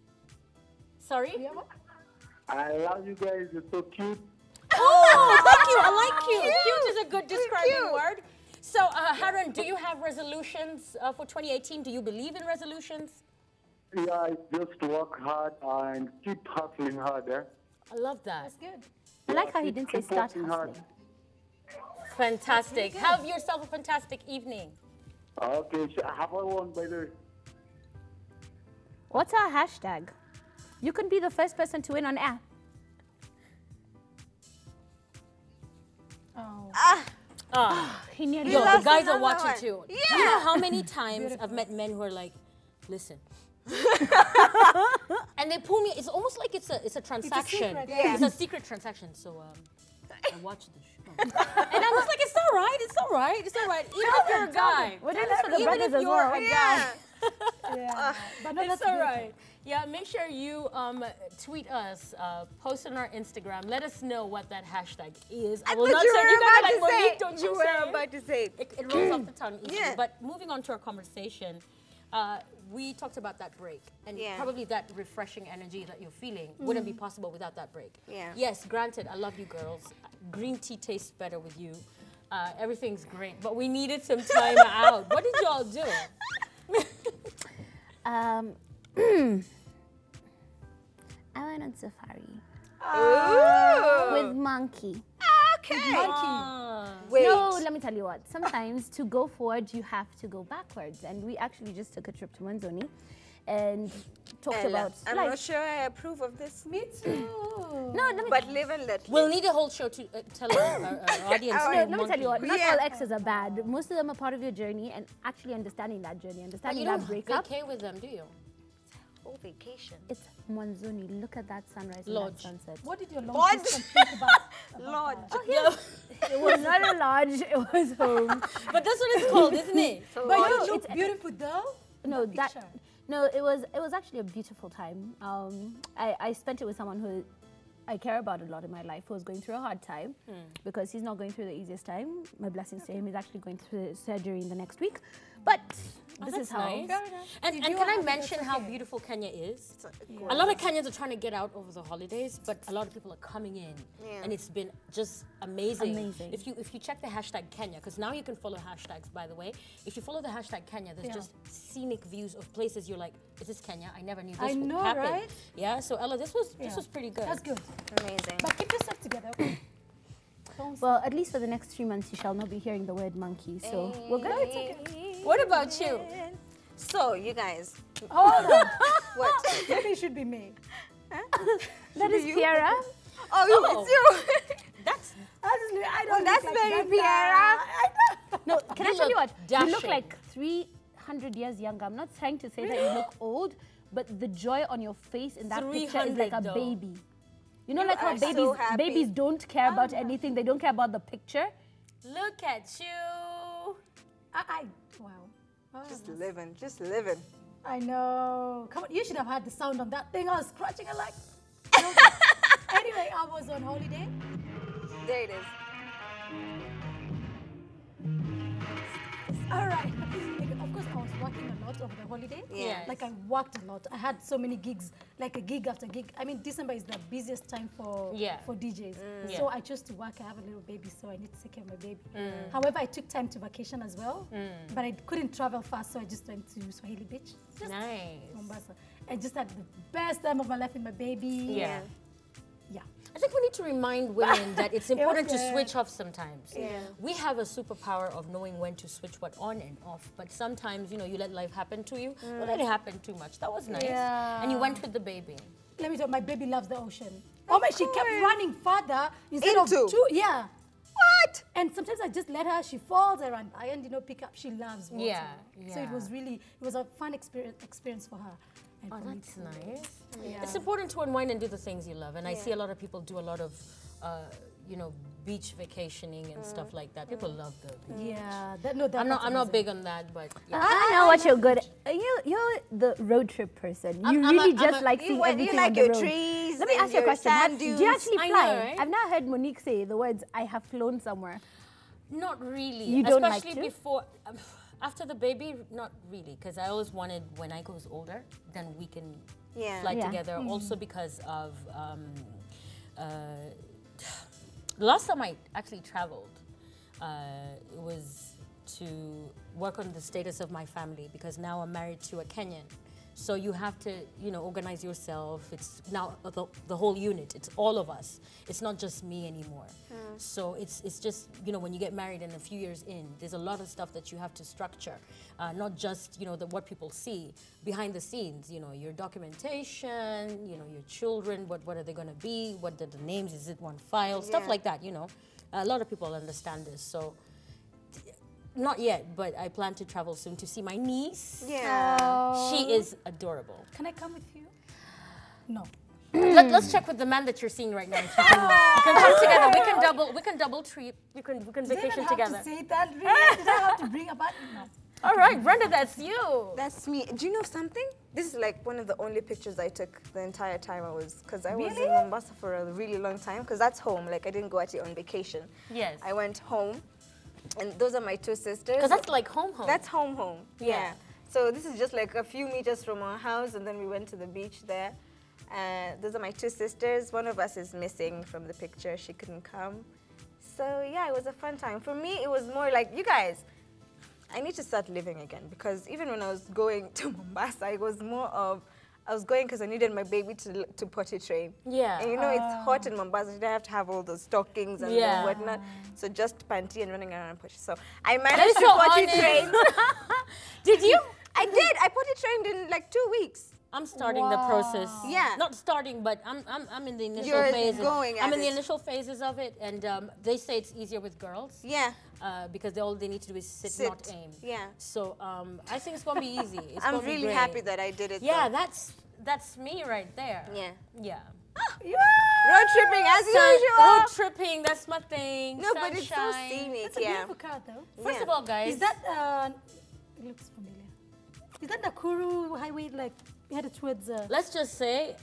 Sorry? I love you guys. You're so cute. Oh, thank you. I like cute. Cute is a good describing word. So, Haran, do you have resolutions for 2018? Do you believe in resolutions? Yeah, I just work hard and keep hustling hard. Eh? I love that. That's good. I like how he didn't say Keep start working hard. hustling. Fantastic. Have yourself a fantastic evening. Okay, have I won by the way? What's our hashtag? You can be the first person to win on air. Oh. He nearly Yo, the lost guys are another watching one. too. Yeah. Do you know how many times I've met men who are like, listen. And they pull me. It's almost like it's a transaction. secret, yeah. It's a secret transaction. So I watch the show, and I'm just like, it's all right. It's all right. It's all right. Even if you're a guy, We're doing this for the even brothers if as you're well. a guy, Yeah. Yeah. But no, it's that's all beautiful. right. Yeah, make sure you tweet us, post on our Instagram. Let us know what that hashtag is. I will thought not you say. were You guys are about like, to say Monique, it. don't You you were say about to say it. It rolls off the tongue easily. Yeah. But moving on to our conversation, we talked about that break, and Yeah. probably that refreshing energy that you're feeling wouldn't be possible without that break. Yeah. Yes, granted, I love you girls. Green tea tastes better with you. Everything's great, but we needed some time out. What did y'all do? I went on safari Ooh. with Monkey. Okay. Ah. Wait. No, let me tell you what. Sometimes to go forward, you have to go backwards. And we actually just took a trip to Manzoni and talked Ella, about I'm life. not sure I approve of this. Me too. No, let me, But live and let live. We'll need a whole show to tell our audience. no, let me tell you what. Not Yeah. all exes are bad. Most of them are part of your journey, and actually understanding that journey, But understanding you that don't breakup. vacay with them, do you? Oh, vacation. It's Manzoni. Look at that sunrise and Lodge. that sunset. What did your long Lord. distance think about Lord. Yeah. It was not a lodge. It was home. But that's what it's called, isn't it? But No, you look it's- beautiful though. No, The that. picture. No, it was actually a beautiful time. I spent it with someone who I care about a lot in my life, who was going through a hard time because he's not going through the easiest time. My blessings to him. He's actually going through surgery in the next week. But this is how. nice. Fair enough. And If can you are I happy, mention that's how okay. beautiful Kenya is? A lot of Kenyans are trying to get out over the holidays, but a lot of people are coming in, Yeah. and it's been just amazing. Amazing. If you check the hashtag Kenya, because now you can follow hashtags, by the way. If you follow the hashtag Kenya, there's Yeah. just scenic views of places you're like, is this Kenya? I never knew this I would know, happen. right? Yeah. So Ella, this was Yeah. pretty good. That's good. Amazing. But keep yourself together. Okay? Don't Well, at least for the next 3 months, you shall not be hearing the word monkey. So we're good. What about you? So, you guys, hold on. what? Maybe it should be me. That is Piera. Oh, Oh. it's you. That's Honestly, I Oh, don't that's look like very Brenda. Piera. I know. No, can I You tell you look what? You look dashing. like 300 years younger. I'm not trying to say that you look old, but the joy on your face in that picture is like 300 a though. baby. You know, You like how are so happy. babies don't care about anything. They don't care about the picture. look at you. Wow. Oh, Just living, just living. I know. Come on, you should have had the sound of that thing. I was scratching it like. Anyway, I was on holiday. There it is. All right. Of course, I was working a lot over the holiday. Yeah. Like I worked a lot. I had so many gigs, like a gig after gig. I mean, December is the busiest time for DJs. So I chose to work. I have a little baby, so I need to take care of my baby. However, I took time to vacation as well, but I couldn't travel fast, so I just went to Swahili Beach. Just Mombasa. I just had the best time of my life with my baby. Yeah. Yeah. I think we need to remind women that it's important to switch off sometimes. Yeah. We have a superpower of knowing when to switch what on and off, but sometimes, you know, you let life happen to you. Don't let it happen too much. That was nice. Yeah. And you went with the baby. Let me tell you, my baby loves the ocean. Oh my, she kept running further instead of two. Yeah. What? And sometimes I just let her, she falls, I run by and, you know, pick up. She loves water. Yeah, So it yeah. was really, it was a fun experience for her. And Oh, for me that's too. nice. Yeah. It's important to unwind and do the things you love. And I see a lot of people do a lot of, you know, beach vacationing and stuff like that. People love the beach. Yeah. That, I'm not big on that, but yeah. I know what you're good at. You're the road trip person. You really just like seeing everything You like on the your road. trees. Let me and ask you a your question. sand Do dunes. you actually I fly? know, right? I've not heard Monique say the words, I have flown somewhere. Not really. You don't like Especially to? before, after the baby, not really. Because I always wanted, when I goes older, then we can fly Yeah. together. Also because of, the last time I actually traveled, it was to work on the status of my family, because now I'm married to a Kenyan. So you have to, you know, organize yourself. It's now the whole unit. It's all of us. It's not just me anymore. So it's just, you know, when you get married and a few years in, there's a lot of stuff that you have to structure. Not just, you know, what people see behind the scenes. You know, your documentation. You know, your children. What are they going to be? What are the names? Is it one file? Stuff like that. You know, a lot of people understand this. So. Not yet, but I plan to travel soon to see my niece. Yeah. She is adorable. Can I come with you? No. Let's check with the man that you're seeing right now. If you can come together. We can double trip. We can vacation together. Did I have to say that? Really? Did I have to bring about? No. All right, Brenda, that's you. That's me. Do you know something? This is like one of the only pictures I took the entire time I was, because I was in Mombasa for a really long time, because that's home. Like, I didn't go at it on vacation. Yes. I went home, and those are my two sisters. Because that's like home. That's home. Yeah. So this is just like a few meters from our house, and then we went to the beach there. Those are my two sisters. One of us is missing from the picture. She couldn't come. So yeah, it was a fun time. For me, it was more like, you guys, I need to start living again, because even when I was going to Mombasa, it was more of, I was going because I needed my baby to potty train. Yeah. And you know, it's hot in Mombasa. You don't have to have all those stockings and whatnot. So just panty and running around and potty. So I managed to potty train. Did you? I did. I potty trained in like 2 weeks. I'm starting the process. Yeah. Not starting, but I'm in the initial You're phase. going I'm at in the it. initial phases of it, and they say it's easier with girls. Yeah. Because all they need to do is sit. Not aim. Yeah. So I think it's gonna be easy. It's I'm gonna be really great. happy that I did it. Yeah, though. that's me right there. Yeah. Yeah. Road tripping as usual. Road tripping, that's my thing. No, but it's so Sunshine. scenic. It's a beautiful car, though. First of all, guys, Is that, it looks familiar. Is that Nakuru highway, like, headed towards... let's just say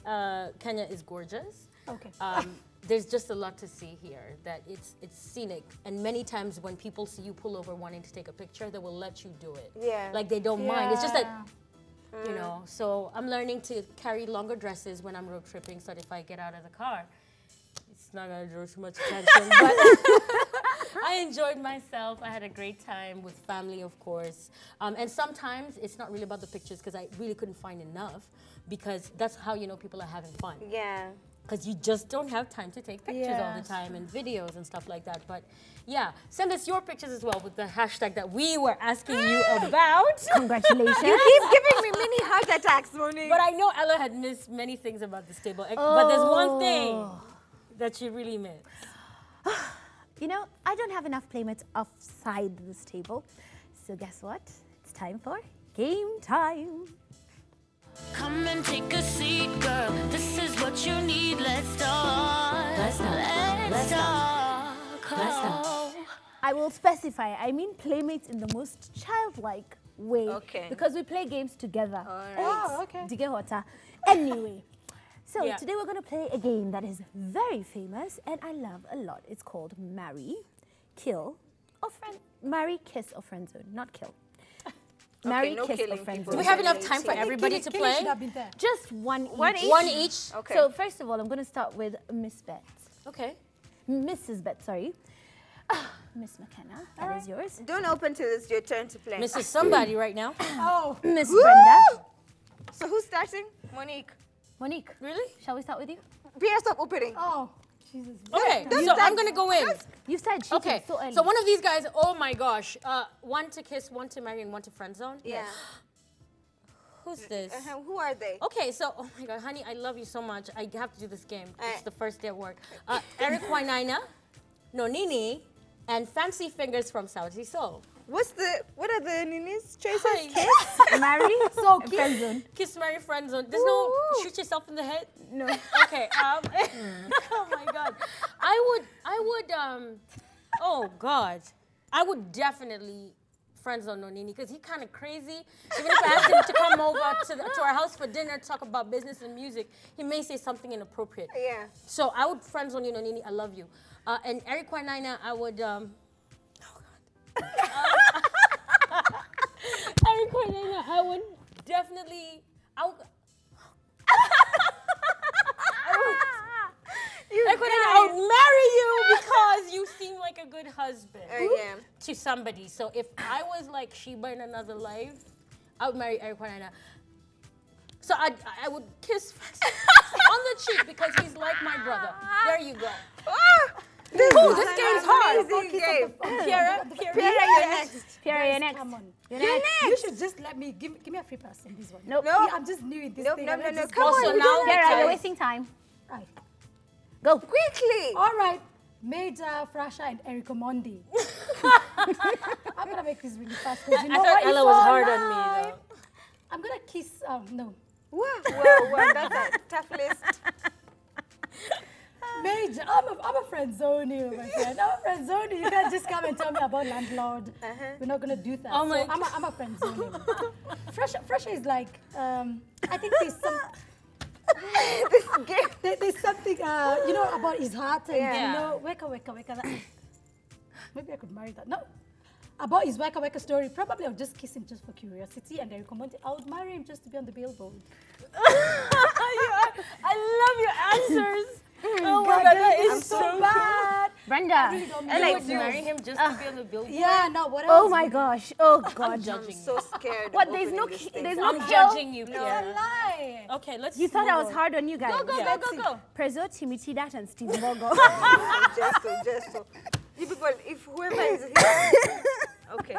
Kenya is gorgeous. Okay. There's just a lot to see here. That it's scenic, and many times when people see you pull over wanting to take a picture, they will let you do it. Yeah. Like they don't mind. It's just that, you know. So I'm learning to carry longer dresses when I'm road tripping, so that if I get out of the car, it's not gonna draw too much attention. But I enjoyed myself. I had a great time with family, of course. And sometimes it's not really about the pictures, because I really couldn't find enough, because that's how you know people are having fun. Yeah. Because you just don't have time to take pictures all the time and videos and stuff like that. But yeah, send us your pictures as well with the hashtag that we were asking you about. Congratulations. You keep giving me mini heart attacks, Monique. But I know Ella had missed many things about this table. But there's one thing that she really missed. You know, I don't have enough playmates offside this table. So guess what? It's time for game time. Come and take a seat, girl. This is what you need. Let's talk. Let's talk. Let's talk. Let's talk. I will specify, I mean playmates in the most childlike way. Okay. Because we play games together. All right. Oh, okay. Do you get what? Anyway, so Yeah. today we're going to play a game that is very famous and I love a lot. It's called Marry, Kill, or Friend. Marry, Kiss, or Friendzone, not kill. Marry, no kiss, killing or friend people. Do zone. we have enough time for everybody to Kelly play? should have been there. Just one One each. each? One each? Okay. So first of all, I'm going to start with Miss Bet. Okay. Mrs. Bet, sorry. Miss McKenna, that is yours. Don't open till it's your turn to play. Mrs. Somebody right now. Oh, Miss Brenda. So who's starting? Monique. Monique, Really? shall we start with you? Pierre, stop opening. oh, Jesus. Okay, so I'm gonna go in. You said cheating Okay, so early. so one of these guys, oh my gosh, one to kiss, one to marry, and one to friend zone. Yeah. Who's this? Who are they? Okay, so, oh my God, honey, I love you so much. I have to do this game. It's Alright. the first day at work. Eric Wainaina, Nonini, and Fancy Fingers from Saudi Soul. What are the Nini's choices? Hi. Marry, So friend zone. Kiss, marry, friend zone. There's no shoot yourself in the head. No. Okay. Oh my God. I would. Oh God. I would definitely friend zone Nonini because he's kind of crazy. Even if I asked him to come over to our house for dinner, talk about business and music, he may say something inappropriate. Yeah. So I would friend zone you, Nonini. I love you. And Eric Wainaina, I would. Oh God. Eric Wainaina, I would definitely. Eric Wainaina, I would marry you because you seem like a good husband Yeah. to somebody. So if I was like Sheba in another life, I would marry Eric Wainaina. So I would kiss on the cheek because he's like my brother. There you go. This game's hard. Amazing game. Kiara, You're next. Pierre, you're next. Come on. You're next. You should just let me, give me a free pass on this one. Nope. No. Yeah, I'm just new in this Nope, thing. no, I'm no, no. just- Come Also on. now Pierre, you're because- wasting time. Right. Go. Quickly. All right, Major, Frasha, and Eric Omondi. I'm gonna make this really fast because you I know thought what? Ella It's was all hard on me right. though. I'm gonna kiss. No. Wow, that's a tough list. Major, I'm a friend zone you, my friend. I'm a friend zone you. You can't just come and tell me about landlord. We're not gonna do that. Oh my so I'm a friend zone you. Frasha is like, I think there's some. There's something, you know, about his heart and, Yeah. you know, weka. Maybe I could marry that. No. About his weka story, probably I'll just kiss him just for curiosity and I recommend it. I would marry him just to be on the billboard. I love your answers. Oh my God, God, that I'm is so so bad. Brenda. Really don't You know. would marry him just to be on the billboard? Yeah, no, what else? Oh my gosh. Oh God. Judging So scared. What? of There's no. opening this thing. There's no I'm kill. judging you, It's a Pierre. lie. Okay, let's. You thought I move was on. hard on you guys. Go. Prezzo, Timothy, that, and Steve Bogo. Just so. You people, if whoever is here. Okay.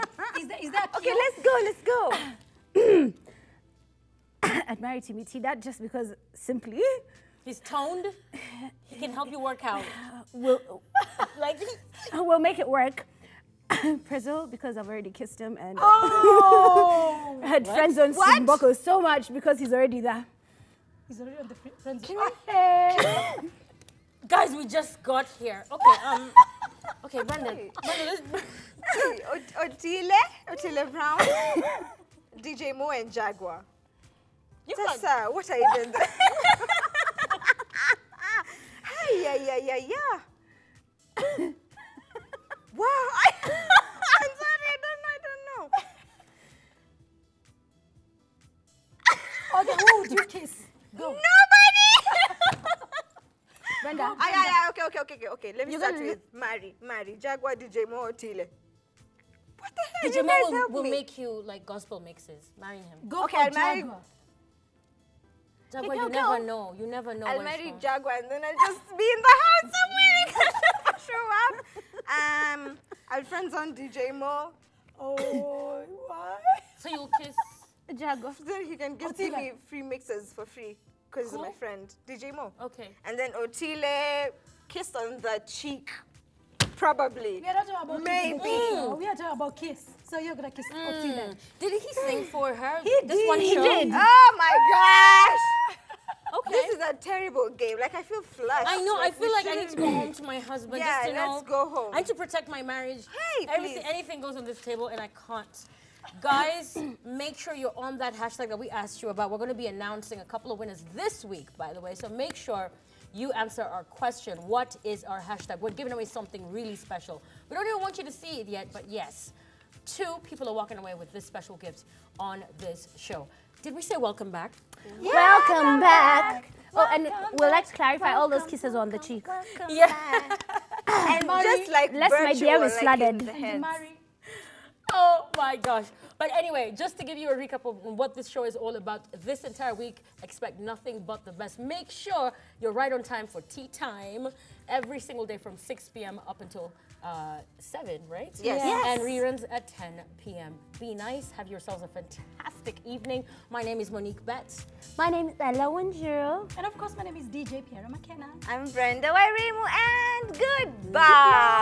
Is that Okay, cute? let's go. I'd marry Timothy, that just because simply He's toned. He can help you work out. we'll Like, we'll make it work. Prezzo because I've already kissed him and Oh! I had friends on Steve Bogo so much because he's already there. He's already on the friend zone. guys, we just got here. Okay, okay, Brandon, let's. Otile Brown, DJ Mo, and Jaguar. You Tessa, what are you doing there? Hey, yeah. Wow, I'm sorry, I don't know. Okay, who would you kiss? Go. Nobody! Brenda. Okay. Let me start with Mary. Jaguar, DJ Mo, Otile. What the hell? DJ You guys Mo help will me. make you like gospel mixes. Marry him. Go Okay, for I'll marry- Jaguar. Jaguar, Go, you go. never know. You never know. I'll where it's marry from. Jaguar and then I'll just be in the house somewhere. He can never show up. I'll friends on DJ Mo. Oh, why? So you'll kiss. Jago. Then he can give Otile. me free mixes for free because Cool. he's my friend, DJ Mo. Okay. And then Otile kissed on the cheek, probably. We are not talking about Maybe. kiss. No, we are talking about kiss. So you're gonna kiss Otile. Did he sing for her? He this did. one He show? did. Oh my gosh! Okay. This is a terrible game. Like I feel flushed. I know. I feel we like I need to shouldn't go be. home to my husband Yeah, just to know. let's go home. I need to protect my marriage. Hey, Everything, please. anything goes on this table, and I can't. Guys, make sure you're on that hashtag that we asked you about. We're going to be announcing a couple of winners this week, by the way. So make sure you answer our question. What is our hashtag? We're giving away something really special. We don't even want you to see it yet, but yes. 2 people are walking away with this special gift on this show. Did we say welcome back? Yeah, welcome back. Oh, and we'll like to clarify all those kisses on the cheek. Yeah. And just like Bless my dear, we like flooded. in the heads. Oh my gosh. But anyway, just to give you a recap of what this show is all about, this entire week, expect nothing but the best. Make sure you're right on time for tea time every single day from 6 p.m. up until 7, right? Yes. Yes. And reruns at 10 p.m. Be nice. Have yourselves a fantastic evening. My name is Monique Betts. My name is Ella Wanjiro. And of course, my name is DJ Piero McKenna. I'm Brenda Wairimu, and goodbye.